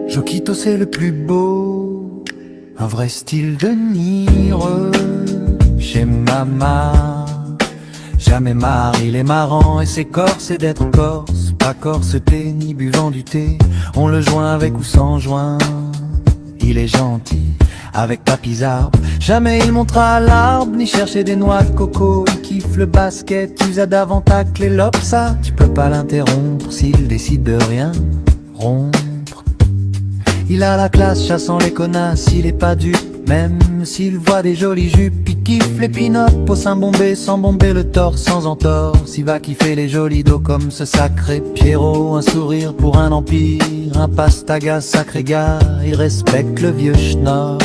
Joquito c'est le plus beau, un vrai style de Niro. Chez Mama, jamais marre, il est marrant et c'est corse et d'être corse. Pas corseté ni buvant du thé, on le joint avec ou sans joint. Il est gentil avec papis arbres, jamais il montera à l'arbre ni chercher des noix de coco. Il kiffe le basket, use à davantage les lobes, ça tu peux pas l'interrompre s'il décide de rien rompre. Il a la classe chassant les connasses, il est pas dupe, même s'il voit des jolies jupes. Il kiffe les pin-up au sein bombé, sans bomber le torse sans entorse. Il va kiffer les jolis dos comme ce sacré Pierrot. Un sourire pour un empire, un pastaga sacré gars. Il respecte le vieux schnock,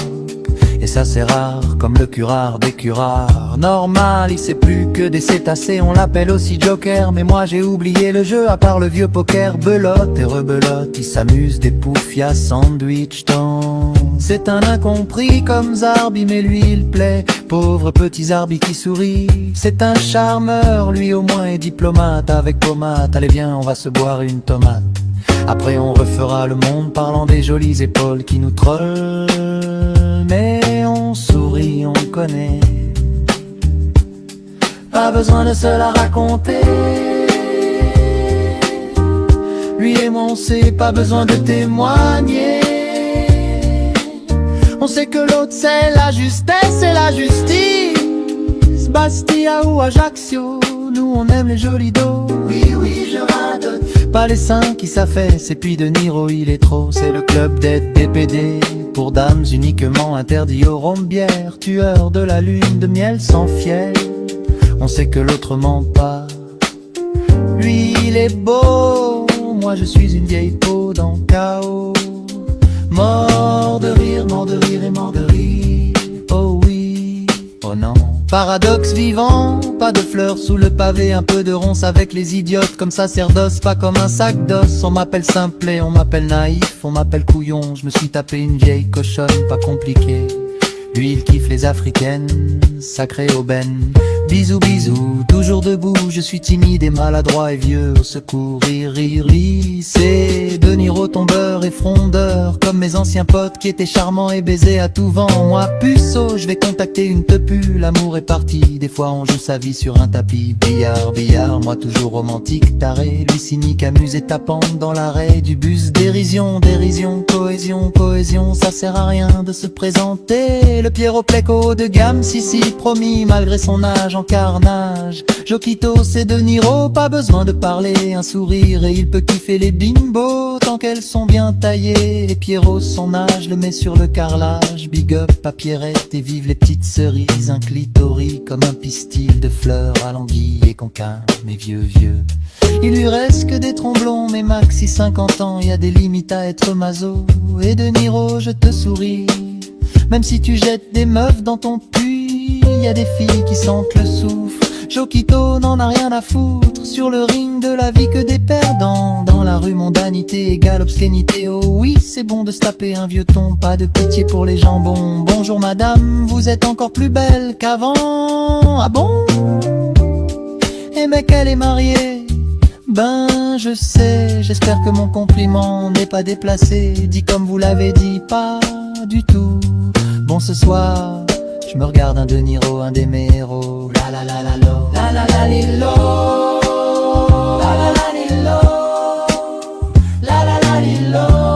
et ça c'est rare, comme le curare des curares. Normal, il sait plus que des cétacés, on l'appelle aussi Joker. Mais moi j'ai oublié le jeu, à part le vieux poker. Belote et rebelote, il s'amuse des poufias sandwich temps. C'est un incompris comme Zarbi, mais lui il plaît. Pauvre petit Zarbi qui sourit, c'est un charmeur, lui au moins est diplomate. Avec pommade, allez viens on va se boire une tomate. Après on refera le monde parlant des jolies épaules qui nous trollent. Mais on sourit, on connaît, pas besoin de se la raconter. Lui et moi on sait, pas besoin de témoigner. On sait que l'autre c'est la justesse et la justice. Bastia ou Ajaccio, nous on aime les jolis dos. Oui oui je radote, pas les seins qui s'affaissent. Et puis de Niro il est trop, c'est le club d'être DPD. Pour dames uniquement interdit aux rombières. Tueur de la lune de miel sans fiel. On sait que l'autre ment pas, lui il est beau. Moi je suis une vieille peau dans le chaos. Mort de rire et mort de rire. Oh oui, oh non. Paradoxe vivant, pas de fleurs sous le pavé. Un peu de ronce avec les idiotes comme sacerdoce, pas comme un sac d'os. On m'appelle simplet, on m'appelle naïf, on m'appelle couillon. Je me suis tapé une vieille cochonne, pas compliqué. Lui il kiffe les africaines, sacré aubaine. Bisous bisous, toujours debout, je suis timide et maladroit et vieux. Au secours, rire, lycée de Niro tombeur et frondeur, comme mes anciens potes qui étaient charmants et baisés à tout vent. Moi puceau, je vais contacter une tepu, l'amour est parti. Des fois on joue sa vie sur un tapis. Billard, moi toujours romantique, taré. Lui cynique, amusé, tapant dans l'arrêt du bus. Dérision, cohésion, ça sert à rien de se présenter. Le Pierrot Pleco haut de gamme, si promis, malgré son âge en carnage. Joquito c'est de Niro, pas besoin de parler, un sourire et il peut kiffer les bimbos tant qu'elles sont bien taillées. Et Pierrot son âge le met sur le carrelage. Big up à Pierrette et vive les petites cerises. Un clitoris comme un pistil de fleurs à l'anguille et conquin, mais vieux. Il lui reste que des tromblons, mais maxi 50 ans, y a des limites à être maso. Et de Niro je te souris, même si tu jettes des meufs dans ton puits, y a des filles qui sentent le soufre. Joquito n'en a rien à foutre, sur le ring de la vie que des perdants. Dans la rue mondanité égale obscénité. Oh oui c'est bon de se taper un vieux ton, pas de pitié pour les jambons. Bonjour madame, vous êtes encore plus belle qu'avant. Ah bon? Et mec elle est mariée. Ben je sais, j'espère que mon compliment n'est pas déplacé. Dit comme vous l'avez dit, pas du tout. Bon ce soir, je me regarde un De Niro, un des mes héros. La la la la lo, la la la li lo, la la la li lo, la la la li lo.